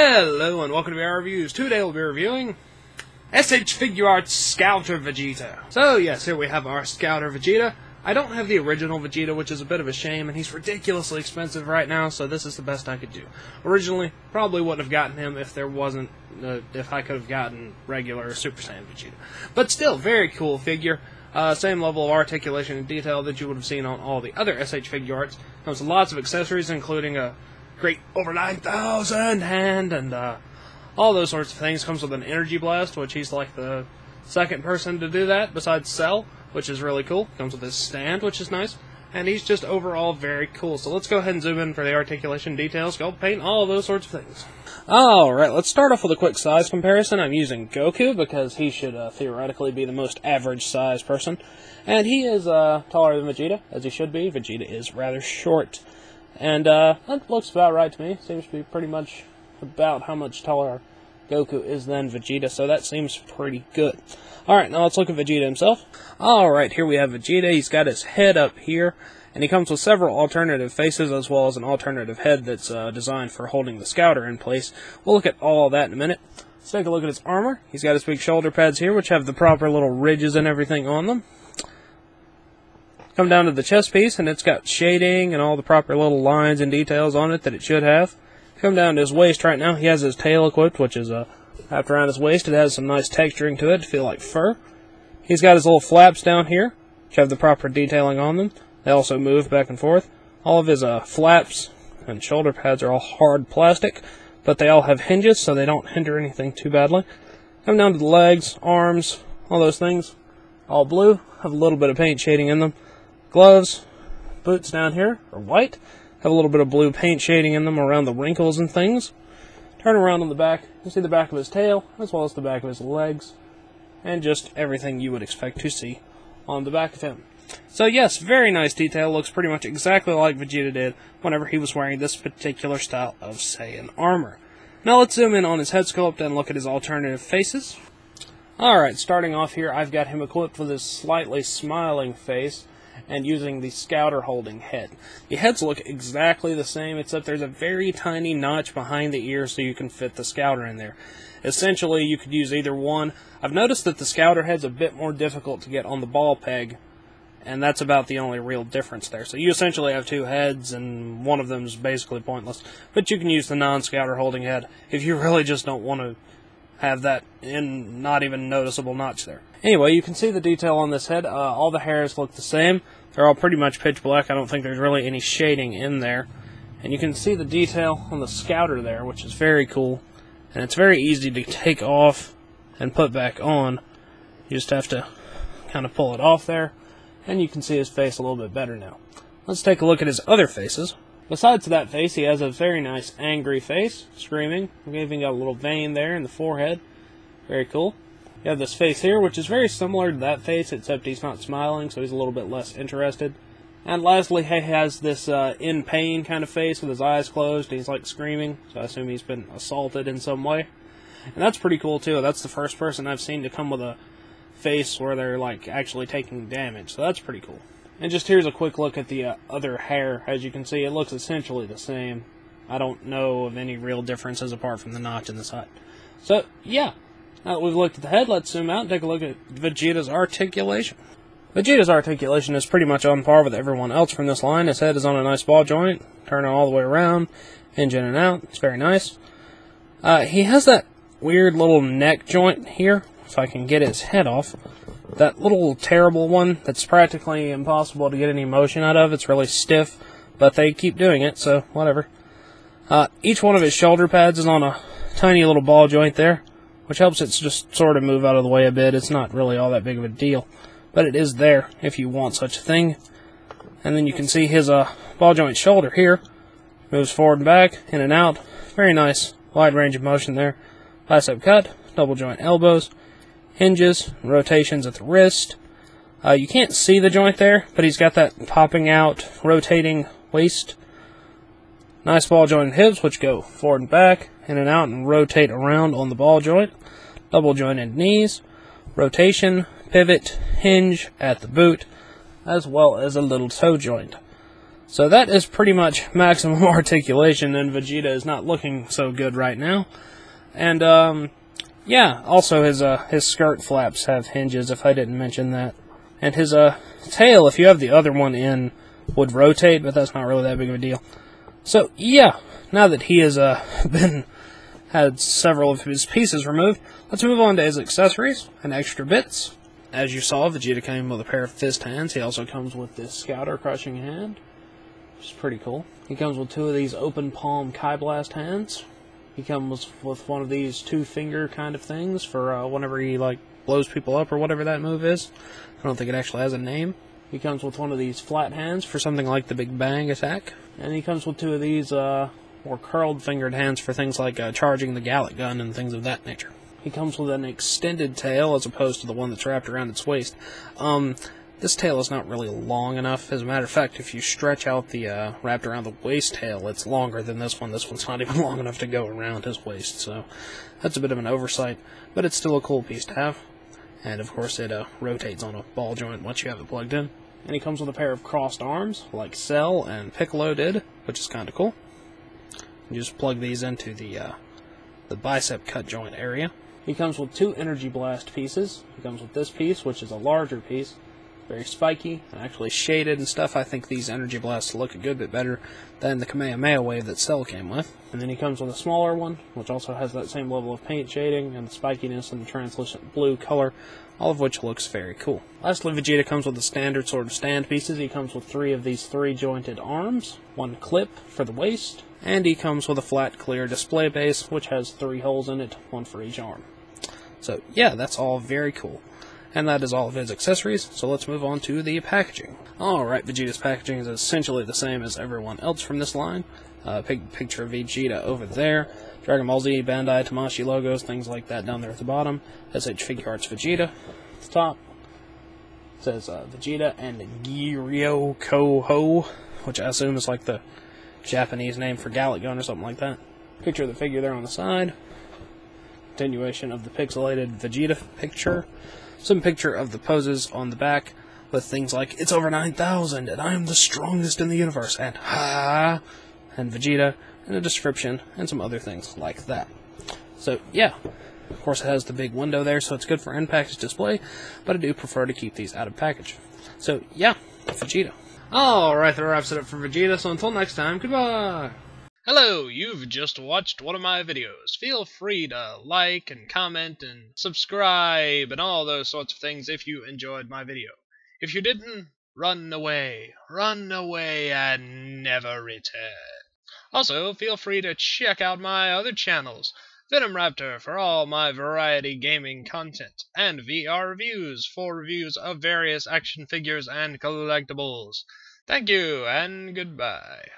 Hello and welcome to our reviews. Today we'll be reviewing SH Figuarts Scouter Vegeta. So yes, here we have our Scouter Vegeta. I don't have the original Vegeta, which is a bit of a shame, and he's ridiculously expensive right now, so this is the best I could do. Originally, probably wouldn't have gotten him if if I could have gotten regular Super Saiyan Vegeta. But still, very cool figure. Same level of articulation and detail that you would have seen on all the other SH Figuarts. Comes with lots of accessories, including a great over 9,000 hand and all those sorts of things. Comes with an energy blast, which he's like the second person to do that besides Cell, which is really cool. Comes with his stand, which is nice, and he's just overall very cool. So let's go ahead and zoom in for the articulation, details, sculpt, paint, all those sorts of things. Alright, let's start off with a quick size comparison. I'm using Goku because he should theoretically be the most average size person, and he is taller than Vegeta, as he should be. Vegeta is rather short. And that looks about right to me. Seems to be pretty much about how much taller Goku is than Vegeta, so that seems pretty good. Alright, now let's look at Vegeta himself. Alright, here we have Vegeta. He's got his head up here, and he comes with several alternative faces as well as an alternative head that's designed for holding the Scouter in place. We'll look at all of that in a minute. Let's take a look at his armor. He's got his big shoulder pads here, which have the proper little ridges and everything on them. Come down to the chest piece, and it's got shading and all the proper little lines and details on it that it should have. Come down to his waist right now. He has his tail equipped, which is wrapped around his waist. It has some nice texturing to it to feel like fur. He's got his little flaps down here, which have the proper detailing on them. They also move back and forth. All of his flaps and shoulder pads are all hard plastic, but they all have hinges, so they don't hinder anything too badly. Come down to the legs, arms, all those things. All blue, have a little bit of paint shading in them. Gloves, boots down here are white, have a little bit of blue paint shading in them around the wrinkles and things. Turn around on the back, you see the back of his tail, as well as the back of his legs, and just everything you would expect to see on the back of him. So yes, very nice detail, looks pretty much exactly like Vegeta did whenever he was wearing this particular style of Saiyan armor. Now let's zoom in on his head sculpt and look at his alternative faces. Alright, starting off here, I've got him equipped with his slightly smiling face, and using the Scouter holding head. The heads look exactly the same, except there's a very tiny notch behind the ear so you can fit the Scouter in there. Essentially, you could use either one. I've noticed that the Scouter head's a bit more difficult to get on the ball peg, and that's about the only real difference there. So you essentially have two heads, and one of them is basically pointless. But you can use the non-Scouter holding head if you really just don't want to have that not even noticeable notch there. Anyway, you can see the detail on this head. All the hairs look the same. They're all pretty much pitch black. I don't think there's really any shading in there. And you can see the detail on the Scouter there, which is very cool. And it's very easy to take off and put back on. You just have to kind of pull it off there. And you can see his face a little bit better now. Let's take a look at his other faces. Besides that face, he has a very nice angry face, screaming. We've even got a little vein there in the forehead. Very cool. You have this face here, which is very similar to that face, except he's not smiling, so he's a little bit less interested. And lastly, he has this in pain kind of face with his eyes closed, and he's like screaming, so I assume he's been assaulted in some way. And that's pretty cool too. That's the first person I've seen to come with a face where they're like actually taking damage, so that's pretty cool. And just here's a quick look at the other hair. As you can see, it looks essentially the same. I don't know of any real differences apart from the notch in the side. So, yeah. Now that we've looked at the head, let's zoom out and take a look at Vegeta's articulation. Vegeta's articulation is pretty much on par with everyone else from this line. His head is on a nice ball joint, turning all the way around, hinge in and out. It's very nice. He has that weird little neck joint here, if I can get his head off. That little terrible one that's practically impossible to get any motion out of. It's really stiff, but they keep doing it, so whatever. Each one of his shoulder pads is on a tiny little ball joint there, which helps it just sort of move out of the way a bit. It's not really all that big of a deal, but it is there if you want such a thing. And then you can see his ball joint shoulder here. Moves forward and back, in and out. Very nice, wide range of motion there. Bicep cut, double joint elbows, hinges, rotations at the wrist. You can't see the joint there, but he's got that popping out, rotating waist. Nice ball jointed hips, which go forward and back, in and out, and rotate around on the ball joint. Double jointed knees, rotation, pivot, hinge at the boot, as well as a little toe joint. So that is pretty much maximum articulation, and Vegeta is not looking so good right now. And, yeah, also his skirt flaps have hinges, if I didn't mention that. And his, tail, if you have the other one in, would rotate, but that's not really that big of a deal. So, yeah, now that he has, had several of his pieces removed, let's move on to his accessories and extra bits. As you saw, Vegeta came with a pair of fist hands. He also comes with this Scouter crushing hand, which is pretty cool. He comes with 2 of these open palm Kai Blast hands. He comes with one of these 2-finger kind of things for whenever he like blows people up or whatever that move is. I don't think it actually has a name. He comes with one of these flat hands for something like the Big Bang attack. And he comes with 2 of these more curled fingered hands for things like charging the Gallic gun and things of that nature. He comes with an extended tail as opposed to the one that's wrapped around its waist. This tail is not really long enough. As a matter of fact, if you stretch out the wrapped around the waist tail, it's longer than this one. This one's not even long enough to go around his waist, so that's a bit of an oversight, but it's still a cool piece to have. And of course it rotates on a ball joint once you have it plugged in. And he comes with a pair of crossed arms, like Cell and Piccolo did, which is kind of cool. You just plug these into the bicep cut joint area. He comes with 2 energy blast pieces. He comes with this piece, which is a larger piece, very spiky and actually shaded and stuff. I think these energy blasts look a good bit better than the Kamehameha wave that Cell came with. And then he comes with a smaller one, which also has that same level of paint shading and the spikiness and the translucent blue color, all of which looks very cool. Lastly, Vegeta comes with the standard sort of stand pieces. He comes with 3 of these 3-jointed arms, 1 clip for the waist, and he comes with a flat, clear display base, which has 3 holes in it, 1 for each arm. So, yeah, that's all very cool. And that is all of his accessories, so let's move on to the packaging. Alright, Vegeta's packaging is essentially the same as everyone else from this line. Picture of Vegeta over there. Dragon Ball Z, Bandai, Tamashii logos, things like that down there at the bottom. SH Figuarts Vegeta at the top. It says Vegeta and Giryo Koho, which I assume is like the Japanese name for Gallic Gun or something like that. Picture of the figure there on the side. Continuation of the pixelated Vegeta picture. Some picture of the poses on the back with things like, it's over 9,000 and I am the strongest in the universe, and ha, and Vegeta, and a description, and some other things like that. So, yeah. Of course, it has the big window there, so it's good for in-package display, but I do prefer to keep these out of package. So, yeah, Vegeta. Alright, that wraps it up for Vegeta, so until next time, goodbye! Hello, you've just watched one of my videos. Feel free to like and comment and subscribe and all those sorts of things if you enjoyed my video. If you didn't, run away and never return. Also, feel free to check out my other channels, Venom Raptor for all my variety gaming content, and VR Reviews for reviews of various action figures and collectibles. Thank you, and goodbye.